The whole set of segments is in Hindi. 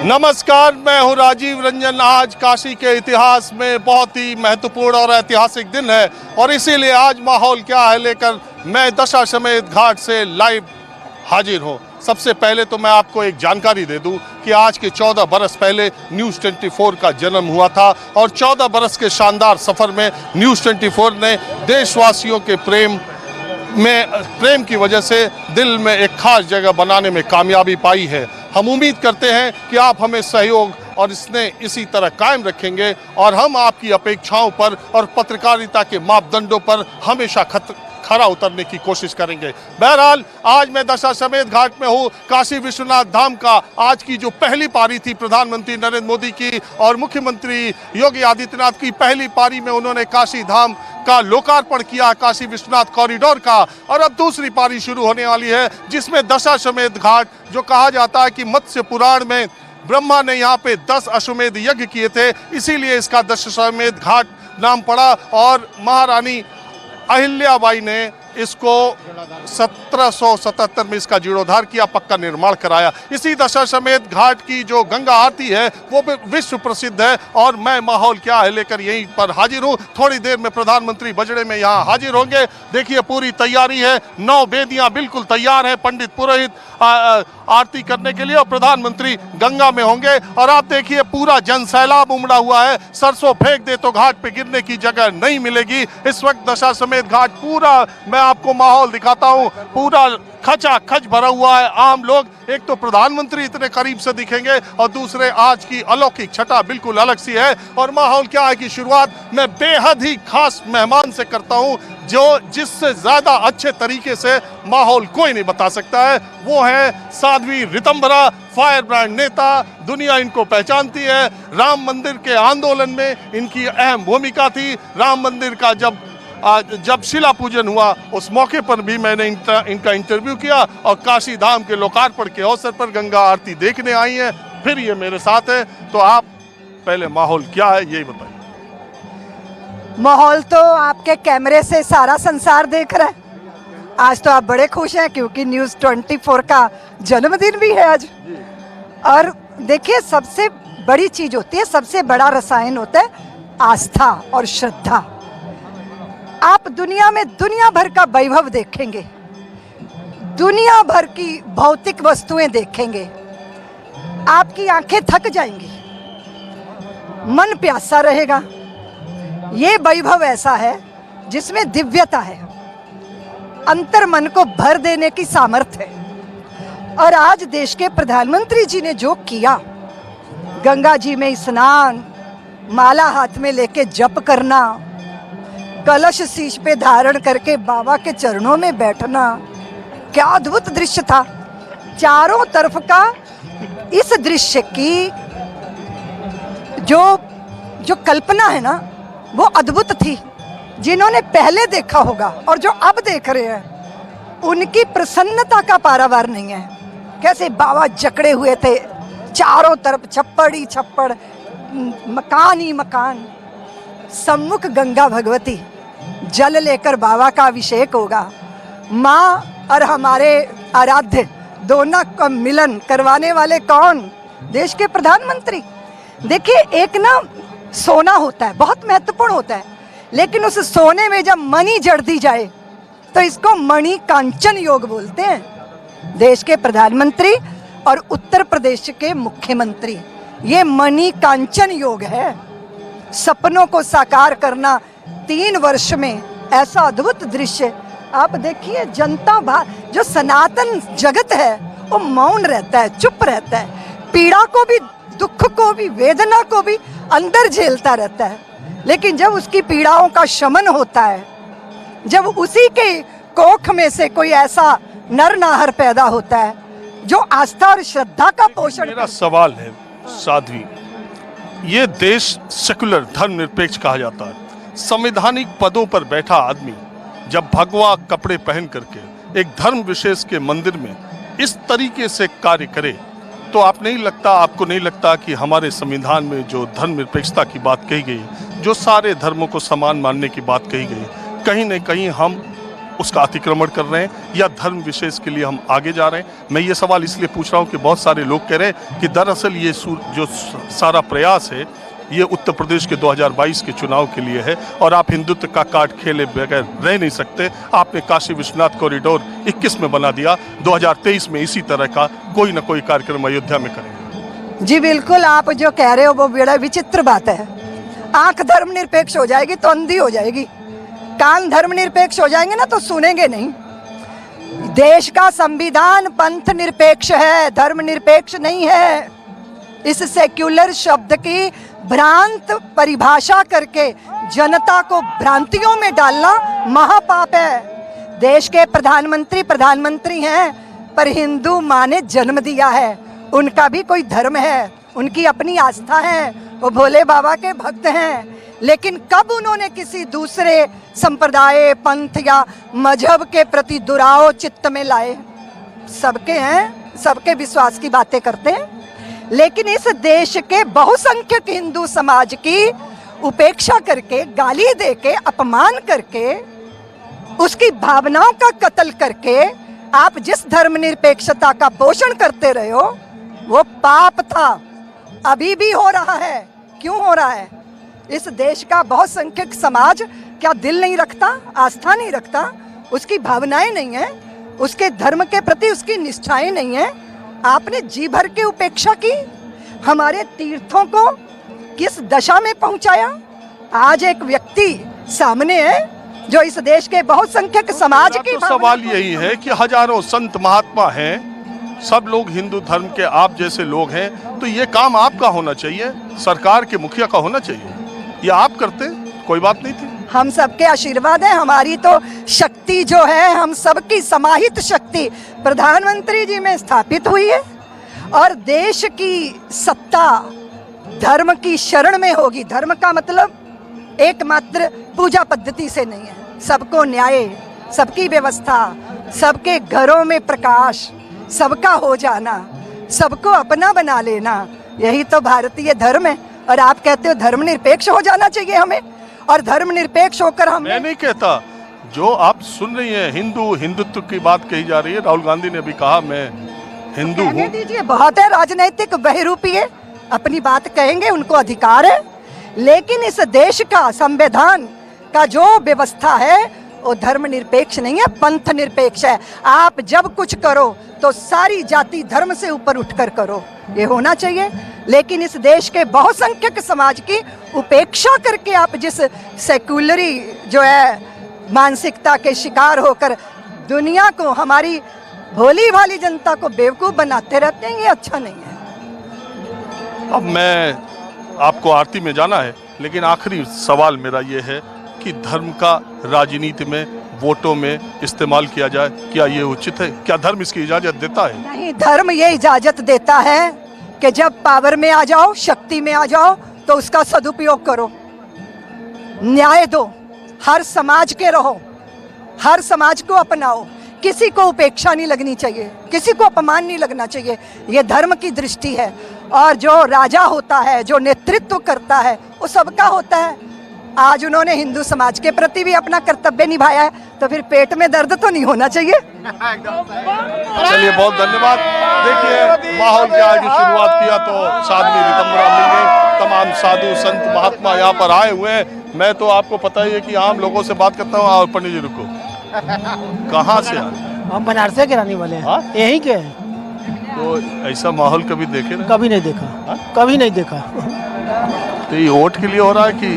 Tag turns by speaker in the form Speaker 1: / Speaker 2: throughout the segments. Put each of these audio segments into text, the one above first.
Speaker 1: नमस्कार, मैं हूं राजीव रंजन। आज काशी के इतिहास में बहुत ही महत्वपूर्ण और ऐतिहासिक दिन है और इसीलिए आज माहौल क्या है लेकर मैं दशाश्वमेध घाट से लाइव हाजिर हूं। सबसे पहले तो मैं आपको एक जानकारी दे दूं कि आज के 14 बरस पहले न्यूज़ 24 का जन्म हुआ था और 14 बरस के शानदार सफ़र में न्यूज़ 24 ने देशवासियों के प्रेम की वजह से दिल में एक खास जगह बनाने में कामयाबी पाई है। हम उम्मीद करते हैं कि आप हमें सहयोग और इसी तरह कायम रखेंगे और हम आपकी अपेक्षाओं पर और पत्रकारिता के मापदंडों पर हमेशा खरा उतरने की कोशिश करेंगे। बहरहाल आज मैं दशाश्वमेध घाट में हूँ। काशी विश्वनाथ धाम का आज की जो पहली पारी थी प्रधानमंत्री नरेंद्र मोदी की और मुख्यमंत्री योगी आदित्यनाथ की, पहली पारी में उन्होंने काशी धाम का लोकार्पण किया, काशी विश्वनाथ कॉरिडोर का, और अब दूसरी पारी शुरू होने वाली है जिसमें दशाश्वमेध घाट, जो कहा जाता है कि मत्स्य पुराण में ब्रह्मा ने यहाँ पे 10 अश्वमेध यज्ञ किए थे, इसीलिए इसका दशाश्वमेध घाट नाम पड़ा और महारानी अहिल्याबाई ने इसको 1777 में इसका जीर्णोद्धार किया, पक्का निर्माण कराया। इसी दशाश्वमेध घाट की जो गंगा आरती है वो भी विश्व प्रसिद्ध है और मैं माहौल क्या है लेकर यहीं पर हाजिर हूँ। थोड़ी देर में प्रधानमंत्री बजड़े में यहाँ हाजिर होंगे। देखिए पूरी तैयारी है, 9 वेदियाँ बिल्कुल तैयार है, पंडित पुरोहित आरती करने के लिए और प्रधानमंत्री गंगा में होंगे। और आप देखिए पूरा जनसैलाब उमड़ा हुआ है, सरसों फेंक दे तो घाट पे गिरने की जगह नहीं मिलेगी। इस वक्त दशाश्वमेध घाट पूरा, मैं आपको माहौल दिखाता हूँ, पूरा खचाखच भरा हुआ है। आम लोग, एक तो प्रधानमंत्री इतने करीब से दिखेंगे और दूसरे आज की अलौकिक छटा बिल्कुल अलग सी है। और माहौल क्या है कि शुरुआत मैं बेहद ही खास मेहमान से करता हूं जो जिससे ज्यादा अच्छे तरीके से माहौल कोई नहीं बता सकता है। वो है साध्वी ऋतंभरा, फायर ब्रांड नेता, दुनिया इनको पहचानती है। राम मंदिर के आंदोलन में इनकी अहम भूमिका थी। राम मंदिर का जब शिला पूजन हुआ उस मौके पर भी मैंने इनका इंटरव्यू किया और काशी धाम के लोकार्पण के अवसर पर गंगा आरती देखने आई हैं। फिर ये मेरे साथ है, तो आप पहले माहौल क्या है यही बताइए।
Speaker 2: माहौल तो आपके कैमरे से सारा संसार देख रहा है। आज तो आप बड़े खुश हैं क्योंकि न्यूज़ 24 का जन्मदिन भी है आज। और देखिए सबसे बड़ी चीज होती है, सबसे बड़ा रसायन होता है आस्था और श्रद्धा। आप दुनिया में दुनिया भर का वैभव देखेंगे, दुनिया भर की भौतिक वस्तुएं देखेंगे, आपकी आंखें थक जाएंगी, मन प्यासा रहेगा। ये वैभव ऐसा है जिसमें दिव्यता है, अंतर मन को भर देने की सामर्थ्य है। और आज देश के प्रधानमंत्री जी ने जो किया, गंगा जी में स्नान, माला हाथ में लेके जप करना, कलश शीश पे धारण करके बाबा के चरणों में बैठना, क्या अद्भुत दृश्य था। चारों तरफ का इस दृश्य की जो कल्पना है ना, वो अद्भुत थी। जिन्होंने पहले देखा होगा और जो अब देख रहे हैं, उनकी प्रसन्नता का पारावार नहीं है। कैसे बाबा जकड़े हुए थे, चारों तरफ छप्पड़ ही छप्पड़, मकान ही मकान। सम्मुख गंगा भगवती, जल लेकर बाबा का अभिषेक होगा। माँ और हमारे आराध्य दोनों का मिलन करवाने वाले कौन? देश के प्रधानमंत्री। देखिए एक ना सोना होता है, बहुत महत्वपूर्ण होता है, लेकिन उस सोने में जब मणि जड़ दी जाए तो इसको मणि कांचन योग बोलते हैं। देश के प्रधानमंत्री और उत्तर प्रदेश के मुख्यमंत्री, ये मणि कांचन योग है। सपनों को साकार करना 3 वर्ष में, ऐसा अद्भुत दृश्य आप देखिए। जनता जो सनातन जगत है वो मौन रहता है, चुप रहता है, पीड़ा को भी, दुख को भी, वेदना को भी अंदर झेलता रहता है। लेकिन जब उसकी पीड़ाओं का शमन होता है, जब उसी के कोख में से कोई ऐसा नर नाहर पैदा होता है जो आस्था और श्रद्धा का पोषण।
Speaker 1: मेरा सवाल है साध्वी, ये देश सेकुलर धर्मनिरपेक्ष कहा जाता है। संवैधानिक पदों पर बैठा आदमी जब भगवा कपड़े पहन करके एक धर्म विशेष के मंदिर में इस तरीके से कार्य करे, तो आपको नहीं लगता कि हमारे संविधान में जो धर्मनिरपेक्षता की बात कही गई, जो सारे धर्मों को समान मानने की बात कही गई, कहीं न कहीं हम उसका अतिक्रमण कर रहे हैं या धर्म विशेष के लिए हम आगे जा रहे हैं। मैं ये सवाल इसलिए पूछ रहा हूँ कि बहुत सारे लोग कह रहे हैं कि दरअसल ये जो सारा प्रयास है ये उत्तर प्रदेश के 2022 के चुनाव के लिए है और आप हिंदुत्व का कार्ड खेले बगैर रह नहीं सकते। आपने काशी विश्वनाथ कॉरिडोर 21 में बना दिया, 2023 में इसी तरह का कोई ना कोई कार्यक्रम अयोध्या में करेंगे।
Speaker 2: जी बिल्कुल, आप जो कह रहे हो वो बड़ा विचित्र बात है। आंख धर्मनिरपेक्ष हो जाएगी तो अंधी हो जाएगी, कान धर्मनिरपेक्ष हो जाएंगे ना तो सुनेंगे नहीं। देश का संविधान पंथ निरपेक्ष है, धर्मनिरपेक्ष नहीं है। इस सेक्युलर शब्द की भ्रांत परिभाषा करके जनता को भ्रांतियों में डालना महापाप है। देश के प्रधानमंत्री हैं, पर हिंदू माँ ने जन्म दिया है, उनका भी कोई धर्म है, उनकी अपनी आस्था है, वो भोले बाबा के भक्त हैं। लेकिन कब उन्होंने किसी दूसरे संप्रदाय, पंथ या मजहब के प्रति दुराव चित्त में लाए? सबके हैं, सबके विश्वास की बातें करते हैं, लेकिन इस देश के बहुसंख्यक हिंदू समाज की उपेक्षा करके, गाली देके, अपमान करके, उसकी भावनाओं का कत्ल करके आप जिस धर्मनिरपेक्षता का पोषण करते रहे हो वो पाप था, अभी भी हो रहा है। क्यों हो रहा है? इस देश का बहुसंख्यक समाज क्या दिल नहीं रखता, आस्था नहीं रखता, उसकी भावनाएं नहीं है, उसके धर्म के प्रति उसकी निष्ठाएं नहीं है? आपने जी भर के उपेक्षा की, हमारे तीर्थों को किस दशा में पहुंचाया। आज एक व्यक्ति सामने है जो इस देश के बहुसंख्यक समाज की
Speaker 1: तो सवाल यही है कि हजारों संत महात्मा हैं, सब लोग हिंदू धर्म के आप जैसे लोग हैं, तो ये काम आपका होना चाहिए, सरकार के मुखिया का होना चाहिए। ये आप करते, कोई बात नहीं थी।
Speaker 2: हम सबके आशीर्वाद है, हमारी तो शक्ति जो है, हम सबकी समाहित शक्ति प्रधानमंत्री जी में स्थापित हुई है और देश की सत्ता धर्म की शरण में होगी। धर्म का मतलब एकमात्र पूजा पद्धति से नहीं है, सबको न्याय, सबकी व्यवस्था, सबके घरों में प्रकाश, सबका हो जाना, सबको अपना बना लेना, यही तो भारतीय धर्म है। और आप कहते हो धर्मनिरपेक्ष हो जाना चाहिए हमें, और धर्मनिरपेक्ष होकर हम।
Speaker 1: मैं नहीं कहता, जो आप सुन रही हैं हिंदुत्व की बात कही जा रही है। राहुल गांधी ने भी कहा मैं हिंदू हूँ।
Speaker 2: दीजिए, बहुत है, राजनीतिक बहरूपी है, अपनी बात कहेंगे, उनको अधिकार है। लेकिन इस देश का संविधान का जो व्यवस्था है वो धर्मनिरपेक्ष नहीं है, पंथ निरपेक्ष है। आप जब कुछ करो तो सारी जाति धर्म से ऊपर उठकर करो, ये होना चाहिए। लेकिन इस देश के बहुसंख्यक समाज की उपेक्षा करके आप जिस सेक्युलरी जो है मानसिकता के शिकार होकर दुनिया को, हमारी भोली भाली जनता को बेवकूफ बनाते रहते हैं, ये अच्छा नहीं है।
Speaker 1: अब मैं आपको आरती में जाना है, लेकिन आखिरी सवाल मेरा ये है कि धर्म का राजनीति में, वोटों में इस्तेमाल किया जाए, क्या ये उचित है? क्या धर्म इसकी इजाजत देता है?
Speaker 2: नहीं, धर्म ये इजाजत देता है कि जब पावर में आ जाओ, शक्ति में आ जाओ, तो उसका सदुपयोग करो, न्याय दो, हर समाज के रहो, हर समाज को अपनाओ, किसी को उपेक्षा नहीं लगनी चाहिए, किसी को अपमान नहीं लगना चाहिए। ये धर्म की दृष्टि है। और जो राजा होता है, जो नेतृत्व करता है, वो सबका होता है। आज उन्होंने हिंदू समाज के प्रति भी अपना कर्तव्य निभाया है, तो फिर पेट में दर्द तो नहीं होना चाहिए।
Speaker 1: चलिए, बहुत धन्यवाद। देखिए, माहौल की आज शुरुआत किया तो साध्वी रितंबरा मिल गई, तमाम साधु संत महात्मा यहाँ पर आए हुए हैं। मैं तो आपको पता ही है कि आम लोगों से बात करता हूँ। और पंडित जी रुको, कहाँ से आए?
Speaker 3: हम बनारस के रहने वाले हैं, यहीं के हैं।
Speaker 1: तो ऐसा माहौल कभी देखे ना?
Speaker 3: कभी नहीं देखा, कभी नहीं देखा।
Speaker 1: तो ये वोट के लिए हो रहा है कि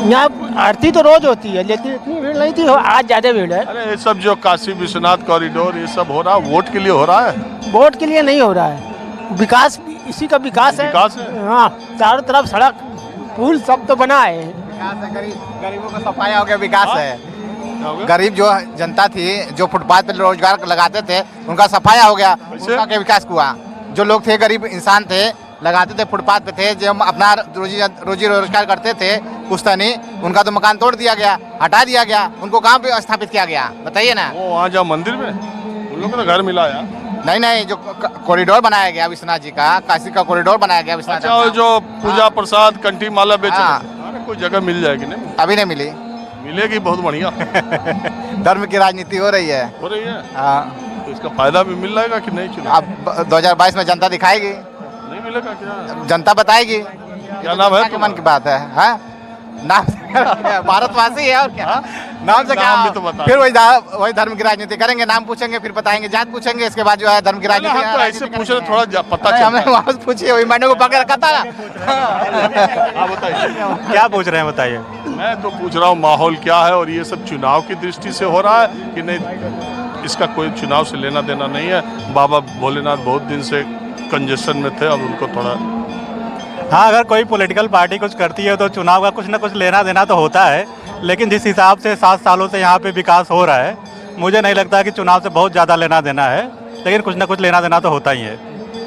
Speaker 3: यहाँ आरती तो रोज होती है, लेकिन इतनी भीड़ नहीं थी, आज ज्यादा भीड़ है।
Speaker 1: अरे ये सब जो काशी विश्वनाथ कॉरिडोर ये सब हो रहा है, वोट के लिए हो रहा है?
Speaker 3: वोट के लिए नहीं हो रहा है, विकास, इसी का विकास है।
Speaker 1: विकास है?
Speaker 3: हाँ, चारों तरफ सड़क, पुल सब तो बना है।
Speaker 4: गरीबों का सफाया हो गया, विकास है। गरीब जो जनता थी, जो फुटपाथ पे रोजगार लगाते थे, उनका सफाया हो गया, उनका क्या विकास हुआ? जो लोग थे, गरीब इंसान थे, लगाते थे, फुटपाथ पे थे, जो अपना रोजी रोजगार करते थे पुश्तैनी, उनका तो मकान तोड़ दिया गया, हटा दिया गया, उनको कहाँ पे स्थापित किया गया? बताइए ना।
Speaker 1: वो वहाँ जहाँ मंदिर में उन लोगों ने घर मिला यार।
Speaker 4: नहीं नहीं, जो कॉरिडोर बनाया गया विश्वनाथ जी का, काशी का कॉरिडोर बनाया गया विश्वनाथ।
Speaker 1: अच्छा, जो पूजा प्रसाद, कंठी माला बेच,
Speaker 4: हाँ।
Speaker 1: कोई जगह मिल जाएगी? नहीं,
Speaker 4: अभी नहीं मिली।
Speaker 1: मिलेगी, बहुत बढ़िया।
Speaker 4: धर्म की राजनीति हो रही है।
Speaker 1: हो रही है,
Speaker 4: हाँ,
Speaker 1: तो इसका फायदा भी मिल जाएगा कि नहीं चुनाव?
Speaker 4: अब 2022 में जनता दिखाएगी,
Speaker 1: नहीं मिलेगा क्या?
Speaker 4: जनता बताएगी।
Speaker 1: क्या नाम है
Speaker 4: जनता के मन की बात है, हाँ? नाम से भारतवासी है और क्या, नाम से क्या?
Speaker 1: नाम भी तो बता।
Speaker 4: फिर वही धर्म की राजनीति करेंगे, नाम पूछेंगे, फिर बताएंगे, जात पूछेंगे, इसके बाद जो है धर्म की राजनीति।
Speaker 1: हम तो ऐसे पूछ रहे, थोड़ा पता
Speaker 4: नहीं,
Speaker 1: चलता
Speaker 4: हमने
Speaker 1: है।
Speaker 4: वहाँ से पूछी, वही मैंने को पकड़ रखा था।
Speaker 1: हाँ बताइए,
Speaker 5: क्या पूछ रहे हैं बताइए।
Speaker 1: मैं तो पूछ रहा हूँ माहौल क्या है और ये सब चुनाव की दृष्टि से हो रहा है कि नहीं? इसका कोई चुनाव से लेना देना नहीं है। बाबा भोलेनाथ बहुत दिन से कंजेशन में थे, अब उनको थोड़ा
Speaker 5: हाँ, अगर कोई पॉलिटिकल पार्टी कुछ करती है तो चुनाव का कुछ ना कुछ लेना देना तो होता है, लेकिन जिस हिसाब से 7 सालों से यहाँ पे विकास हो रहा है, मुझे नहीं लगता कि चुनाव से बहुत ज़्यादा लेना देना है, लेकिन कुछ ना कुछ लेना देना तो होता ही है।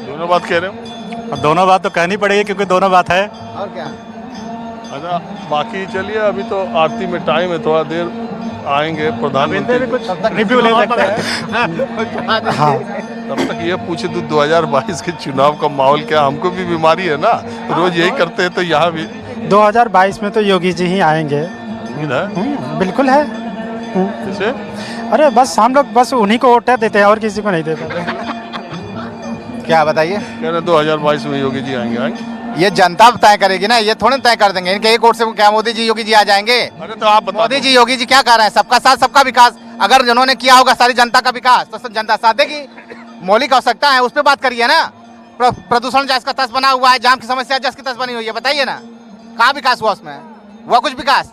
Speaker 1: दोनों बात कह रहे हो?
Speaker 5: और दोनों बात तो कहनी पड़ेगी क्योंकि दोनों बात है।
Speaker 4: और क्या?
Speaker 1: अच्छा, बाकी चलिए, अभी तो आरती में टाइम है, थोड़ा देर आएंगे प्रधानमंत्री,
Speaker 5: कुछ रिव्यू ले सकते हैं।
Speaker 1: हाँ, तब तक ये पूछे तो 2022 के चुनाव का माहौल क्या? हमको भी बीमारी है ना, रोज यही करते हैं, तो यहाँ भी
Speaker 6: 2022 में तो योगी जी ही आएंगे।
Speaker 1: उम्मीद है।
Speaker 6: बिल्कुल है।
Speaker 1: जैसे
Speaker 6: अरे बस हम लोग बस उन्हीं को वोट देते हैं और किसी को नहीं देते।
Speaker 4: क्या बताइए?
Speaker 1: कह रहे 2022 में योगी जी आएंगे।
Speaker 4: ये जनता तय करेगी ना, ये थोड़ी तय कर देंगे। इनके एक वोट से क्या मोदी जी योगी जी आ जाएंगे?
Speaker 1: अरे तो आप बता
Speaker 4: मोदी
Speaker 1: दो।
Speaker 4: जी योगी जी क्या कर रहे हैं? सबका साथ सबका विकास। अगर जिन्होंने किया होगा सारी जनता का विकास तो सब जनता साथ देगी। मौलिक आवश्यकता है, उस पर बात करिए ना। प्रदूषण जैस का तस बना हुआ है, जाम की समस्या जैस की तस बनी हुई है, बताइए ना कहाँ विकास हुआ? उसमें हुआ कुछ विकास?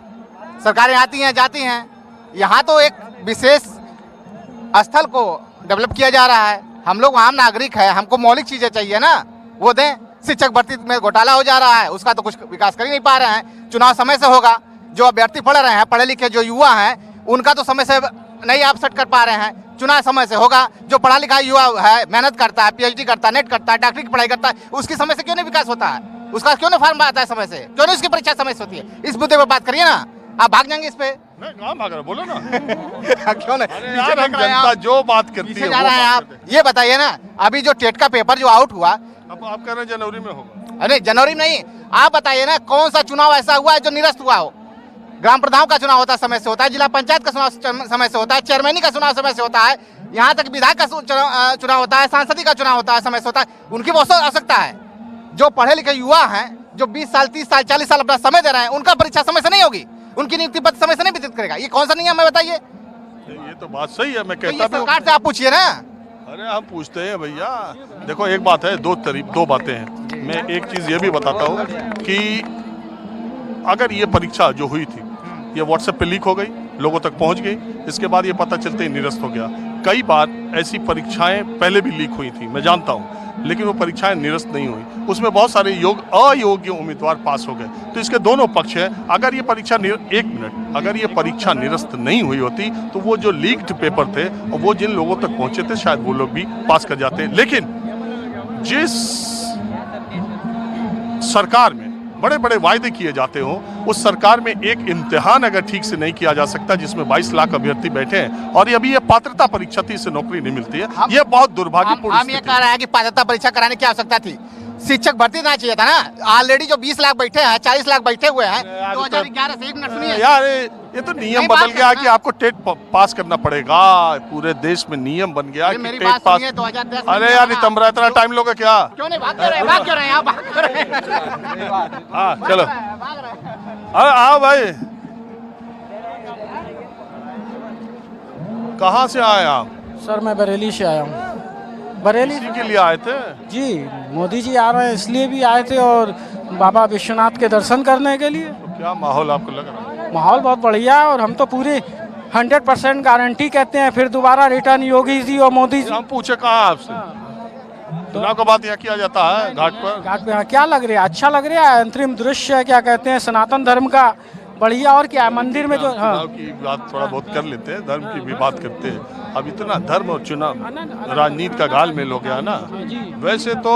Speaker 4: सरकारें आती हैं जाती हैं, यहाँ तो एक विशेष स्थल को डेवलप किया जा रहा है। हम लोग आम नागरिक है, हमको मौलिक चीजें चाहिए ना, वो दें। शिक्षक भर्ती में घोटाला हो जा रहा है, उसका तो कुछ विकास कर ही नहीं पा रहे हैं। चुनाव समय से होगा, जो अभ्यर्थी पढ़ रहे हैं, पढ़े लिखे जो युवा हैं, उनका तो समय से नहीं आप सेट कर पा रहे हैं। चुनाव समय से होगा, जो पढ़ा लिखा युवा है, मेहनत करता है, PhD करता है, नेट करता है, डॉक्टरी की पढ़ाई करता है, उसकी समय से क्यों नहीं विकास होता है? उसका क्यों नहीं फॉर्म आता है समय से? क्यों नहीं उसकी परीक्षा समय से होती है? इस मुद्दे पर बात करिए ना। आप भाग जाएंगे इस पे?
Speaker 1: नहीं, कहाँ भाग रहे, बोलो ना।
Speaker 4: क्यों नहीं?
Speaker 1: अरे
Speaker 4: पीछे
Speaker 1: यार, हम
Speaker 4: देख रहे हैं
Speaker 1: जनता
Speaker 4: आप।
Speaker 1: जो बात करती
Speaker 4: पीछे
Speaker 1: है
Speaker 4: जा
Speaker 1: वो
Speaker 4: रहे हैं
Speaker 1: बात
Speaker 4: आप।
Speaker 1: करते हैं।
Speaker 4: ये बताइए ना, अभी जो टेट का पेपर जो आउट हुआ,
Speaker 1: अब आप कह रहे हैं जनवरी में होगा।
Speaker 4: अरे जनवरी में नहीं, आप बताइए ना कौन सा चुनाव ऐसा हुआ है जो निरस्त हुआ हो? ग्राम प्रधान का चुनाव होता है समय से होता है, जिला पंचायत का चुनाव समय से होता है, चेयरमैनी का चुनाव समय से होता है, यहाँ तक विधायक का चुनाव होता है, सांसदी का चुनाव होता है समय से होता है। उनकी बहुत आवश्यकता है। जो पढ़े लिखे युवा हैं, जो 20 साल 30 साल 40 साल अपना समय दे रहे हैं, उनका परीक्षा समय से नहीं होगी, उनकी नियुक्ति पत्र समय से नहीं वितरित करेगा। ये कौन सा नियम है बताइए?
Speaker 1: ये तो बात सही है, मैं
Speaker 4: तो
Speaker 1: कहता
Speaker 4: ये
Speaker 1: भी हूँ।
Speaker 4: सरकार से आप पूछिए ना।
Speaker 1: अरे हम पूछते हैं भैया, देखो एक बात है, दो बातें हैं। मैं एक चीज़ ये भी बताता हूँ कि अगर ये परीक्षा जो हुई थी, ये व्हाट्सएप पे लीक हो गई, लोगों तक पहुंच गई, इसके बाद ये पता चलते ही निरस्त हो गया। कई बार ऐसी परीक्षाएं पहले भी लीक हुई थी, मैं जानता हूँ, लेकिन वो परीक्षाएं निरस्त नहीं हुई, उसमें बहुत सारे अयोग्य उम्मीदवार पास हो गए। तो इसके दोनों पक्ष हैं। अगर ये परीक्षा अगर ये परीक्षा निरस्त नहीं हुई होती तो वो जो लीक्ड पेपर थे और वो जिन लोगों तक पहुंचे थे, शायद वो लोग भी पास कर जाते। लेकिन जिस सरकार में बड़े बड़े वायदे किए जाते हो, उस सरकार में एक इम्तिहान अगर ठीक से नहीं किया जा सकता, जिसमें 22 लाख अभ्यर्थी बैठे हैं और ये अभी ये पात्रता परीक्षा थी, इससे नौकरी नहीं मिलती है, ये बहुत दुर्भाग्यपूर्ण
Speaker 4: हम ये कह रहे हैं कि पात्रता परीक्षा कराने की आवश्यकता थी, शिक्षक भर्ती ना चाहिए था ना। ऑलरेडी जो 20 लाख बैठे हैं, 40 लाख बैठे हुए हैं। 2011 से, एक मिनट सुनिए
Speaker 1: यार, ये तो नियम बदल गया कि आपको टेट पास करना पड़ेगा। पूरे देश में नियम बन गया कि
Speaker 4: मेरी
Speaker 1: टेट
Speaker 4: बात
Speaker 1: पास।
Speaker 4: सुनिए, 2010 में
Speaker 1: अरे यार, नितंबरा इतना टाइम लोगे क्या?
Speaker 4: क्यों नहीं भाग क्यों रहे हैं? भाग क्यों रहे हैं? आप भाग क्यों रहे हैं?
Speaker 1: हाँ चलो,
Speaker 4: भाग रहे हैं।
Speaker 1: अरे आओ भाई, कहाँ से आए आप?
Speaker 6: सर मैं बरेली से आया हूँ। बरेली
Speaker 1: इसी के लिए आए थे?
Speaker 6: जी, मोदी जी आ रहे हैं इसलिए भी आए थे और बाबा विश्वनाथ के दर्शन करने के लिए।
Speaker 1: तो क्या माहौल आपको लग रहा है?
Speaker 6: माहौल बहुत बढ़िया है और हम तो पूरी 100% गारंटी कहते हैं फिर दोबारा रिटर्न योगी जी और मोदी जी।
Speaker 1: हम पूछे कहाँ आपसे, चुनाव का बात यहाँ किया जाता है घाट पर?
Speaker 6: घाट पे हाँ, क्या लग रहा है? अच्छा लग रहा है। अंतरिम दृश्य है, क्या कहते हैं, सनातन धर्म का बढ़िया। और क्या है मंदिर में जो
Speaker 1: चुनाव की बात थोड़ा बहुत कर लेते हैं, धर्म की भी बात करते हैं। अब इतना धर्म और चुनाव राजनीति का घालमेल हो गया ना। वैसे तो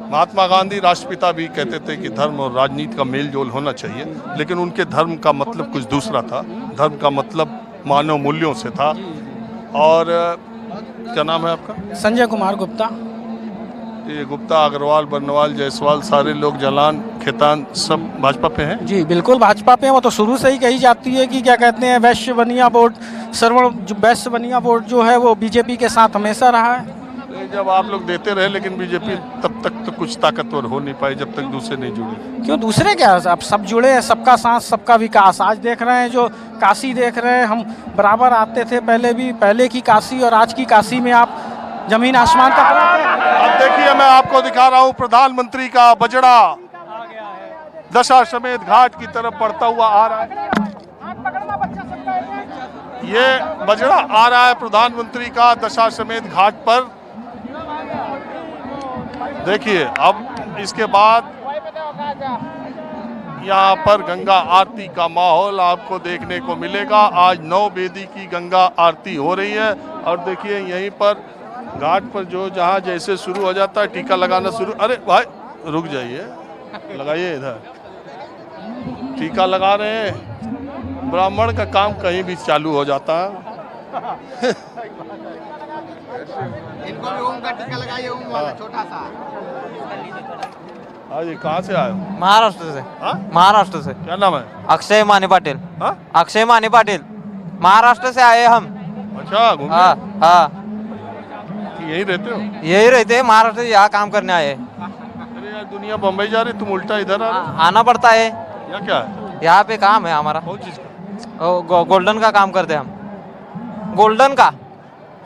Speaker 1: महात्मा गांधी राष्ट्रपिता भी कहते थे कि धर्म और राजनीति का मेल जोल होना चाहिए, लेकिन उनके धर्म का मतलब कुछ दूसरा था। धर्म का मतलब मानव मूल्यों से था। और क्या नाम है आपका?
Speaker 6: संजय कुमार गुप्ता।
Speaker 1: ये गुप्ता, अग्रवाल, बर्नवाल, जायसवाल, सारे लोग, जलान, खेतान, सब भाजपा पे हैं?
Speaker 6: जी बिल्कुल भाजपा पे हैं। वो तो शुरू से ही कही जाती है कि क्या कहते हैं, वैश्य बनिया वोट श्रवण जो वैश्य बनिया वोट जो है वो बीजेपी के साथ हमेशा रहा है।
Speaker 1: ये जब आप लोग देते रहे, लेकिन बीजेपी तब तक तो कुछ ताकतवर हो नहीं पाई जब तक दूसरे नहीं जुड़े।
Speaker 6: क्यों दूसरे क्या, अब सब जुड़े हैं, सबका साथ सबका विकास। आज देख रहे हैं जो काशी देख रहे हैं, हम बराबर आते थे पहले भी, पहले की काशी और आज की काशी में आप जमीन आसमान का फर्क है।
Speaker 1: अब देखिए मैं आपको दिखा रहा हूँ प्रधानमंत्री का बजड़ा दशाश्वमेध घाट की तरफ बढ़ता हुआ आ रहा है। ये बजड़ा आ रहा है प्रधानमंत्री का दशाश्वमेध घाट पर। देखिए अब इसके बाद यहाँ पर गंगा आरती का माहौल आपको देखने को मिलेगा। आज 9 बेदी की गंगा आरती हो रही है और देखिए यहीं पर घाट पर जो जहाँ जैसे शुरू हो जाता है टीका लगाना शुरू। अरे भाई रुक जाइए, लगाइए इधर टीका लगा रहे हैं। ब्राह्मण का काम कहीं भी चालू हो जाता है।
Speaker 4: इनको भी ओम का टीका लगाइए, ओम वाला छोटा सा।
Speaker 1: आज ये कहाँ से आए हो?
Speaker 7: महाराष्ट्र से।
Speaker 1: हाँ?
Speaker 7: महाराष्ट्र से।
Speaker 1: क्या नाम है?
Speaker 7: अक्षय मानी पाटिल।
Speaker 1: हाँ?
Speaker 7: अक्षय मानी पाटिल, महाराष्ट्र से आए हम।
Speaker 1: अच्छा घूमने?
Speaker 7: हाँ हाँ,
Speaker 1: कि यहीं रहते हो?
Speaker 7: यही रहते हैं महाराष्ट्र से, यहाँ काम करने आए।
Speaker 1: अरे यार दुनिया बम्बई जा रही, तुम उल्टा इधर आ रहे हो।
Speaker 7: आना पड़ता है,
Speaker 1: या क्या है?
Speaker 7: यहाँ पे काम है हमारा।
Speaker 1: कौन चीज का?
Speaker 7: गोल्डन का काम करते हैं हम। गोल्डन का,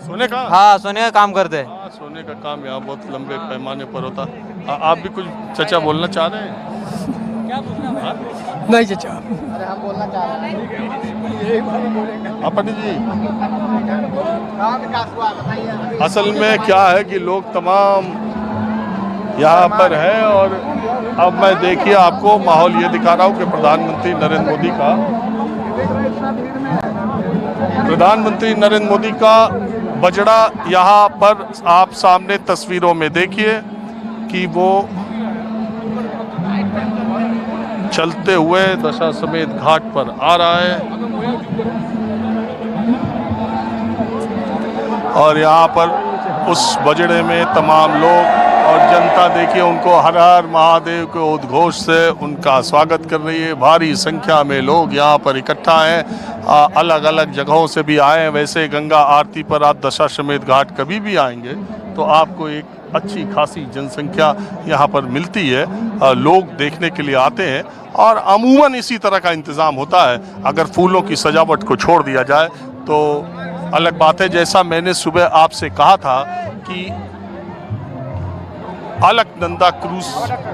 Speaker 1: सोने का?
Speaker 7: हाँ सोने का काम करते हैं।
Speaker 1: हाँ, सोने का काम यहाँ बहुत लंबे पैमाने पर होता। आप भी कुछ चचा बोलना चाह रहे हैं?
Speaker 3: नहीं चाचा,
Speaker 4: अरे हम बोलना चाह रहे हैं।
Speaker 1: हाँ पंडित जी,
Speaker 4: कहाँ विकास हुआ बताइए।
Speaker 1: असल में क्या है कि लोग तमाम यहाँ पर है और अब मैं देखिए आपको माहौल ये दिखा रहा हूँ कि प्रधानमंत्री नरेंद्र मोदी का बजड़ा यहाँ पर आप सामने तस्वीरों में देखिए कि वो चलते हुए दशाश्वमेध घाट पर आ रहा है और यहाँ पर उस बजड़े में तमाम लोग और जनता देखिए उनको हर हर महादेव के उद्घोष से उनका स्वागत कर रही है। भारी संख्या में लोग यहाँ पर इकट्ठा हैं, अलग अलग जगहों से भी आए हैं। वैसे गंगा आरती पर आप दशाश्वमेध घाट कभी भी आएंगे तो आपको एक अच्छी खासी जनसंख्या यहाँ पर मिलती है। लोग देखने के लिए आते हैं और अमूमन इसी तरह का इंतज़ाम होता है। अगर फूलों की सजावट को छोड़ दिया जाए तो अलग बात है। जैसा मैंने सुबह आपसे कहा था कि अलकनंदा क्रूज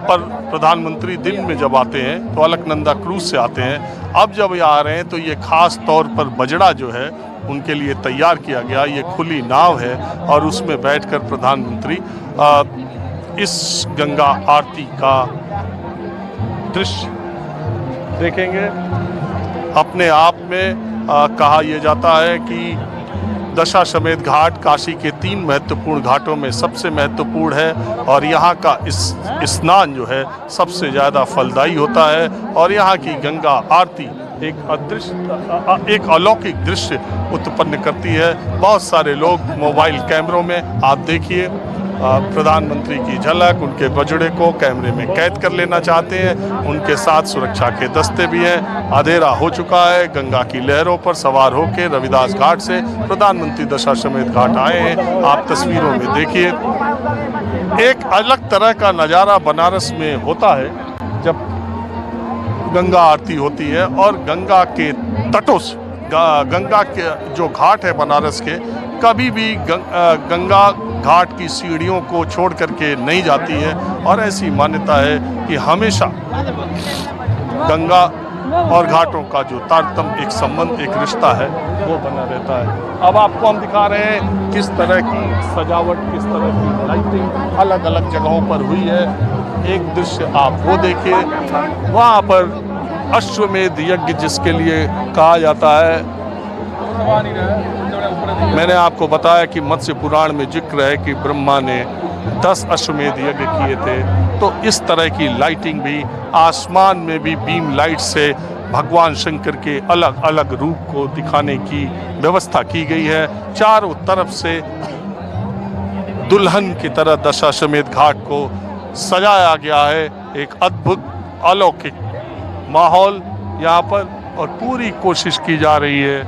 Speaker 1: पर प्रधानमंत्री दिन में जब आते हैं तो अलकनंदा क्रूज से आते हैं। अब जब ये आ रहे हैं तो ये खास तौर पर बजड़ा जो है उनके लिए तैयार किया गया। ये खुली नाव है और उसमें बैठकर प्रधानमंत्री इस गंगा आरती का दृश्य देखेंगे। अपने आप में कहा यह जाता है कि दशाश्वमेध घाट काशी के 3 महत्वपूर्ण घाटों में सबसे महत्वपूर्ण है और यहाँ का इस स्नान जो है सबसे ज़्यादा फलदायी होता है और यहाँ की गंगा आरती एक अलौकिक दृश्य उत्पन्न करती है। बहुत सारे लोग मोबाइल कैमरों में आप देखिए प्रधानमंत्री की झलक, उनके बजड़े को कैमरे में कैद कर लेना चाहते हैं। उनके साथ सुरक्षा के दस्ते भी हैं। अंधेरा हो चुका है। गंगा की लहरों पर सवार होकर रविदास घाट से प्रधानमंत्री दशाश्वमेध घाट आए हैं। आप तस्वीरों में देखिए एक अलग तरह का नज़ारा बनारस में होता है जब गंगा आरती होती है और गंगा के तटों से गंगा के जो घाट है बनारस के कभी भी गंगा घाट की सीढ़ियों को छोड़ करके नहीं जाती है और ऐसी मान्यता है कि हमेशा गंगा और घाटों का जो तारतम्य एक संबंध एक रिश्ता है वो बना रहता है। अब आपको हम दिखा रहे हैं किस तरह की सजावट, किस तरह की लाइटिंग अलग अलग जगहों पर हुई है। एक दृश्य आप वो देखिए, वहाँ पर अश्वमेध यज्ञ जिसके लिए कहा जाता है। मैंने आपको बताया कि मत्स्य पुराण में जिक्र है कि ब्रह्मा ने 10 अश्वमेध यज्ञ किए थे। तो इस तरह की लाइटिंग भी आसमान में भी बीम लाइट से भगवान शंकर के अलग अलग रूप को दिखाने की व्यवस्था की गई है। चारों तरफ से दुल्हन की तरह दशाश्वमेध घाट को सजाया गया है। एक अद्भुत अलौकिक माहौल यहाँ पर और पूरी कोशिश की जा रही है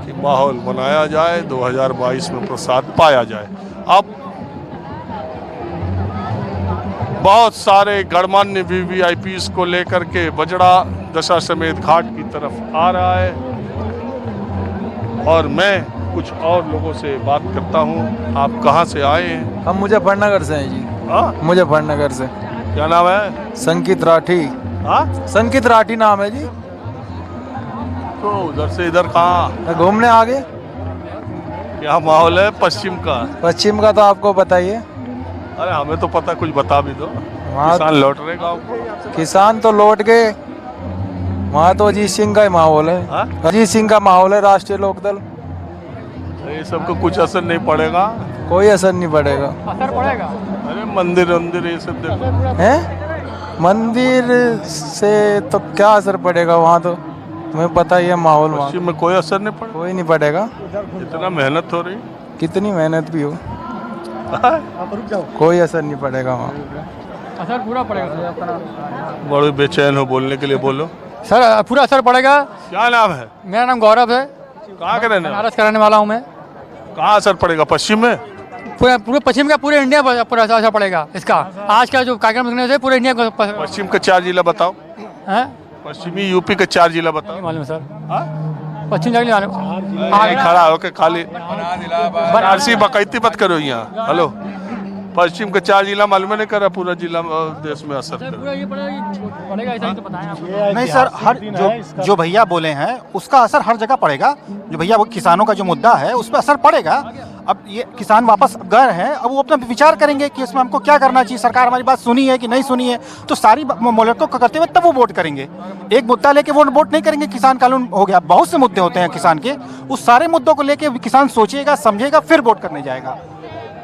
Speaker 1: कि माहौल बनाया जाए, 2022 में प्रसाद पाया जाए। अब बहुत सारे गणमान्य वीवीआईपीस को लेकर के बजड़ा दशाश्वमेध घाट की तरफ आ रहा है और मैं कुछ और लोगों से बात करता हूँ। आप कहाँ से आए हैं?
Speaker 8: हम मुजफ्फरनगर से हैं जी।
Speaker 1: हाँ,
Speaker 8: मुजफ्फरनगर से।
Speaker 1: क्या नाम है?
Speaker 8: संकित राठी।
Speaker 1: हाँ,
Speaker 8: संकित राठी नाम है जी।
Speaker 1: तो उधर से इधर कहाँ
Speaker 8: घूमने आ गए।
Speaker 1: क्या माहौल है पश्चिम का?
Speaker 8: पश्चिम का तो आपको बताइए।
Speaker 1: अरे हमें तो पता, कुछ बता भी दो।
Speaker 8: वहाँ
Speaker 1: किसान लौट रहे गाँव को?
Speaker 8: किसान तो लौट गए। वहाँ तो अजीत सिंह का ही माहौल है।
Speaker 1: हाँ?
Speaker 8: अजीत सिंह का माहौल है, राष्ट्रीय लोकदल।
Speaker 1: ये सबको कुछ असर नहीं पड़ेगा?
Speaker 8: कोई असर नहीं पड़ेगा।
Speaker 1: अरे मंदिर मंदिर ये सब देखो।
Speaker 8: हैं? मंदिर से तो क्या असर पड़ेगा? वहाँ तो तुम्हें पता ही है माहौल। वहाँ
Speaker 1: पश्चिम में कोई असर नहीं पड़ेगा?
Speaker 8: कोई नहीं पड़ेगा।
Speaker 1: इतना मेहनत हो रही,
Speaker 8: कितनी मेहनत भी हो, कोई असर नहीं पड़ेगा वहाँ।
Speaker 6: असर पूरा पड़ेगा
Speaker 1: बड़े बेचैन हो, बोलने के लिए बोलो।
Speaker 6: सर, पूरा असर पड़ेगा।
Speaker 1: क्या नाम है?
Speaker 6: मेरा नाम गौरव है।
Speaker 1: कहाँ के रहने?
Speaker 6: बनारस का रहने वाला हूँ मैं।
Speaker 1: कहाँ असर पड़ेगा? पश्चिम में?
Speaker 6: पूरे पश्चिम का, पूरे इंडिया पर पूरा असर पड़ेगा इसका। आज का जो कार्यक्रम रखने से पूरे इंडिया को
Speaker 1: पश्चिम के 4 जिला बताओ।
Speaker 6: हैं?
Speaker 1: पश्चिमी यूपी के 4 जिला बताओ।
Speaker 6: नहीं मालूम सर।
Speaker 1: हाँ?
Speaker 6: पश्चिम जाके
Speaker 1: आगे खड़ा होके खाली बनारसी बकैती मत करो यहाँ। हेलो, पश्चिम के 4 जिला मालूम नहीं करा, पूरा जिला देश में असर कर।
Speaker 9: नहीं सर, हर जो भैया बोले हैं उसका असर हर जगह पड़ेगा। जो भैया वो किसानों का जो मुद्दा है उस पर असर पड़ेगा। अब ये किसान वापस गए हैं, अब वो अपना विचार करेंगे कि इसमें हमको क्या करना चाहिए, सरकार हमारी बात सुनी है कि नहीं सुनी है। तो सारी मोहलतों को करते हुए तब वो वोट करेंगे। एक मुद्दा लेके वो वोट नहीं करेंगे। किसान कानून हो गया, बहुत से मुद्दे होते हैं किसान के, उस सारे मुद्दों को लेके किसान सोचेगा, समझेगा, फिर वोट करने जाएगा।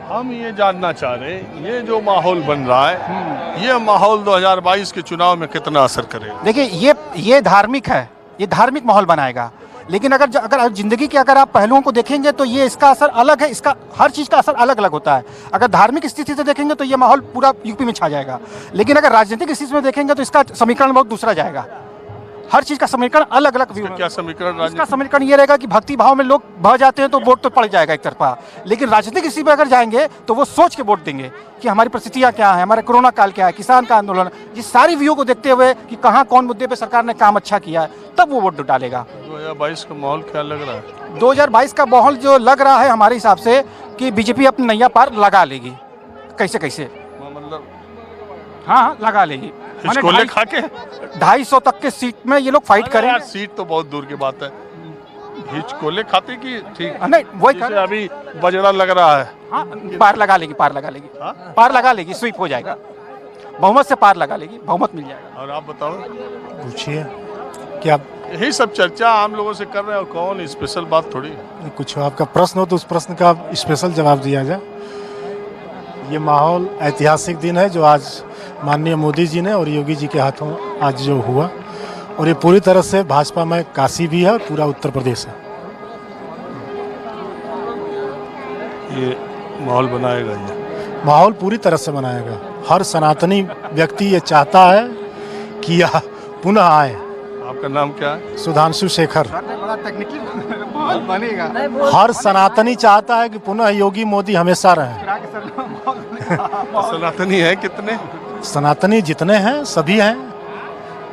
Speaker 1: हम ये जानना चाह रहे हैं, ये जो माहौल बन रहा है, ये माहौल 2022 के चुनाव में कितना असर करेगा?
Speaker 9: देखिए, ये धार्मिक है, ये धार्मिक माहौल बनाएगा। लेकिन अगर जिंदगी के अगर आप पहलुओं को देखेंगे तो ये इसका असर अलग है। इसका हर चीज़ का असर अलग अलग होता है। अगर धार्मिक स्थिति से देखेंगे तो ये माहौल पूरा यूपी में छा जाएगा। लेकिन अगर राजनीतिक स्थिति में देखेंगे तो इसका समीकरण बहुत दूसरा जाएगा। हर चीज़ का समीकरण अलग अलग।
Speaker 1: क्या समीकरण?
Speaker 9: इसका समीकरण ये रहेगा कि भक्ति भाव में लोग बह जाते हैं तो वोट तो पड़ जाएगा एक तरफा। लेकिन राजनीतिक स्थिति में अगर जाएंगे तो वो सोच के वोट देंगे कि हमारी परिस्थितियाँ क्या है, हमारे कोरोना काल क्या है, किसान का आंदोलन, ये सारी व्यू को देखते हुए कि कहाँ कौन मुद्दे पे सरकार ने काम अच्छा किया है, तब वो वोट डालेगा।
Speaker 1: 2022 का माहौल क्या लग रहा है?
Speaker 9: 2022 का माहौल जो लग रहा है हमारे हिसाब से कि बीजेपी अपनी नैया पार लगा लेगी कैसे कैसे।
Speaker 1: मतलब
Speaker 9: हाँ, लगा लेगी।
Speaker 1: हिचकोले खा के
Speaker 9: 250 तक के सीट में ये लोग फाइट करेंगे।
Speaker 1: सीट तो बहुत दूर की बात है। हिचकोले खाते की ठीक
Speaker 9: नहीं, वही
Speaker 1: जैसे अभी बजड़ा लग रहा है।
Speaker 9: हाँ, पार लगा लेगी, पार लगा लेगी।
Speaker 1: हाँ?
Speaker 9: पार लगा लेगी, स्वीप हो जाएगा, बहुमत से पार लगा लेगी, बहुमत मिल जाएगा।
Speaker 1: और आप बताओ,
Speaker 10: पूछिए क्या?
Speaker 1: यही सब चर्चा आम लोगों से कर रहे हो, कौन स्पेशल बात थोड़ी।
Speaker 10: कुछ आपका प्रश्न हो तो उस प्रश्न का स्पेशल जवाब दिया जाए। ये माहौल ऐतिहासिक दिन है जो आज माननीय मोदी जी ने और योगी जी के हाथों आज जो हुआ, और ये पूरी तरह से भाजपा में काशी भी है और पूरा उत्तर प्रदेश है।
Speaker 1: ये माहौल बनाएगा, ये
Speaker 10: माहौल पूरी तरह से बनाएगा। हर सनातनी व्यक्ति ये चाहता है कि यह पुनः आए।
Speaker 1: आपका नाम क्या है?
Speaker 10: सुधांशु शेखर।
Speaker 9: बड़ा टेक्निकल माहौल बनेगा।
Speaker 10: हर सनातनी चाहता है कि पुनः योगी मोदी हमेशा रहें।
Speaker 1: सनातनी है कितने?
Speaker 10: सनातनी जितने हैं सभी हैं।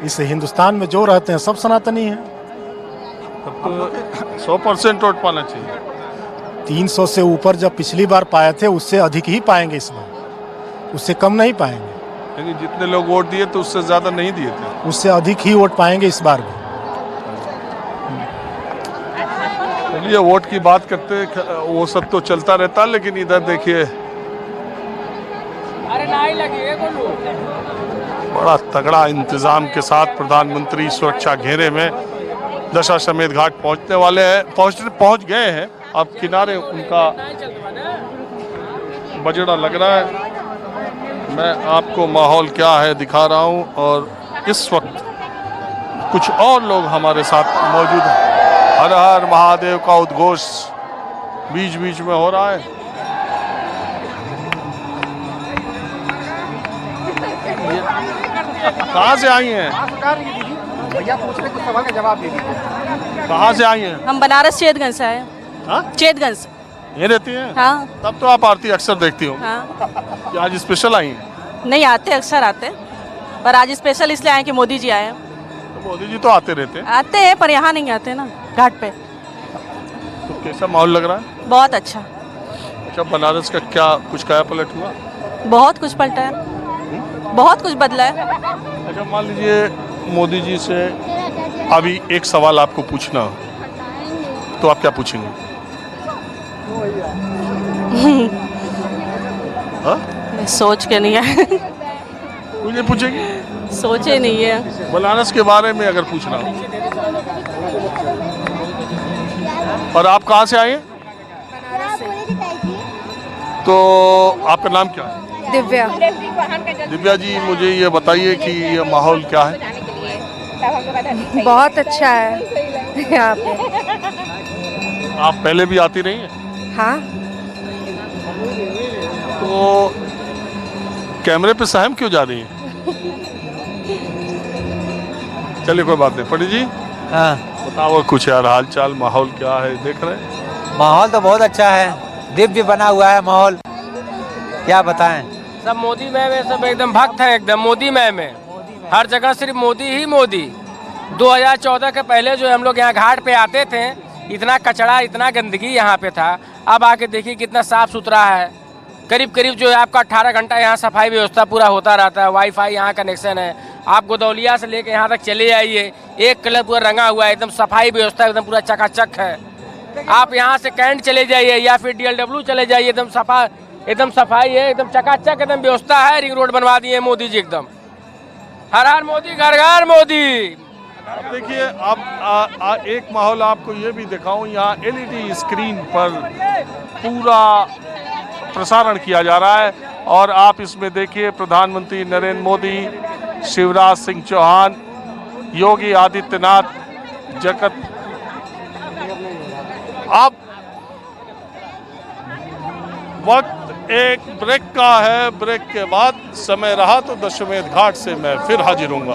Speaker 10: इस हिंदुस्तान में जो रहते हैं सब सनातनी हैं।
Speaker 1: तब तो 100% वोट पाना चाहिए।
Speaker 10: 300 से ऊपर जब पिछली बार पाए थे उससे अधिक ही पाएंगे इस बार, उससे कम नहीं पाएंगे।
Speaker 1: लेकिन जितने लोग वोट दिए तो उससे ज्यादा नहीं दिए थे,
Speaker 10: उससे अधिक ही वोट पाएंगे इस बार भी।
Speaker 1: चलिए, वोट की बात करते वो सब तो चलता रहता, लेकिन इधर देखिए बड़ा तगड़ा इंतजाम के साथ प्रधानमंत्री सुरक्षा घेरे में दशाश्वमेध घाट पहुंचने वाले हैं, पहुंच गए हैं। अब किनारे उनका बजड़ा लग रहा है। मैं आपको माहौल क्या है दिखा रहा हूं, और इस वक्त कुछ और लोग हमारे साथ मौजूद हैं। हर हर महादेव का उद्घोष बीच बीच में हो रहा है। कहाँ से आई हैं?
Speaker 9: भैया पूछ रहे कुछ सवाल का जवाब दे दीजिए।
Speaker 1: कहाँ से आई हैं?
Speaker 11: हम बनारस चेतगंज से आए।
Speaker 1: हाँ?
Speaker 11: चेतगंज से।
Speaker 1: ये रहती हैं?
Speaker 11: हाँ
Speaker 1: तब तो आप आरती अक्सर देखती हो।
Speaker 11: हाँ।
Speaker 1: कि आज स्पेशल आई हैं?
Speaker 11: नहीं आते, अक्सर आते, पर आज स्पेशल इसलिए आए कि मोदी जी आए हैं।
Speaker 1: तो मोदी जी तो आते रहते हैं।
Speaker 11: आते हैं पर यहाँ नहीं आते ना, घाट पे।
Speaker 1: तो कैसा माहौल लग रहा है?
Speaker 11: बहुत अच्छा।
Speaker 1: अच्छा, बनारस का क्या कुछ काया पलट हुआ?
Speaker 11: बहुत कुछ पलटा है, बहुत कुछ बदला है।
Speaker 1: अच्छा, मान लीजिए मोदी जी से अभी एक सवाल आपको पूछना हो, तो आप क्या पूछेंगे? हाँ?
Speaker 11: मैं सोच के नहीं है।
Speaker 1: कुछ नहीं पूछेंगे?
Speaker 11: सोचे नहीं है।
Speaker 1: बनारस के बारे में अगर पूछना हो। और आप कहाँ से आए हैं? तो आपका नाम क्या है?
Speaker 11: दिव्या।
Speaker 1: दिव्या जी, मुझे ये बताइए कि ये माहौल क्या है?
Speaker 11: बहुत अच्छा है यहाँ पे।
Speaker 1: आप पहले भी आती रही हैं?
Speaker 11: हाँ।
Speaker 1: तो कैमरे पे सहम क्यों जा रही हैं? चलिए कोई बात नहीं। पंडित जी
Speaker 3: हाँ,
Speaker 1: बताओ कुछ यार, हाल चाल माहौल क्या है, देख रहे हैं?
Speaker 3: माहौल तो बहुत अच्छा है, दिव्य बना हुआ है माहौल, क्या बताएं।
Speaker 6: सब मोदी में सब एकदम भक्त है, एकदम मोदी में हर जगह सिर्फ मोदी ही मोदी। 2014 के पहले जो हम लोग यहाँ घाट पे आते थे, इतना कचरा इतना गंदगी यहाँ पे था। अब आके देखिए कितना साफ सुथरा है। करीब करीब जो है आपका 18 घंटा यहाँ सफाई व्यवस्था पूरा होता रहता है। वाईफाई यहाँ कनेक्शन है। आप गोदौलिया से लेके यहाँ तक चले आइए, एक कलर पूरा रंगा हुआ है, एकदम सफाई व्यवस्था एकदम पूरा चकाचक है। आप यहाँ से कैंट चले जाइए या फिर DLW चले जाइए, एकदम सफाई है, एकदम चकाचक एकदम व्यवस्था है। रिंग रोड बनवा दिए मोदी जी एकदम। हर हर मोदी, घर घर मोदी।
Speaker 1: अब देखिए, अब एक माहौल आपको ये भी दिखाऊं, यहाँ LED स्क्रीन पर पूरा प्रसारण किया जा रहा है और आप इसमें देखिए प्रधानमंत्री नरेंद्र मोदी, शिवराज सिंह चौहान, योगी आदित्यनाथ, जगत। अब वक्त एक ब्रेक का है, ब्रेक के बाद समय रहा तो दशमेध घाट से मैं फिर हाजिर हूँगा।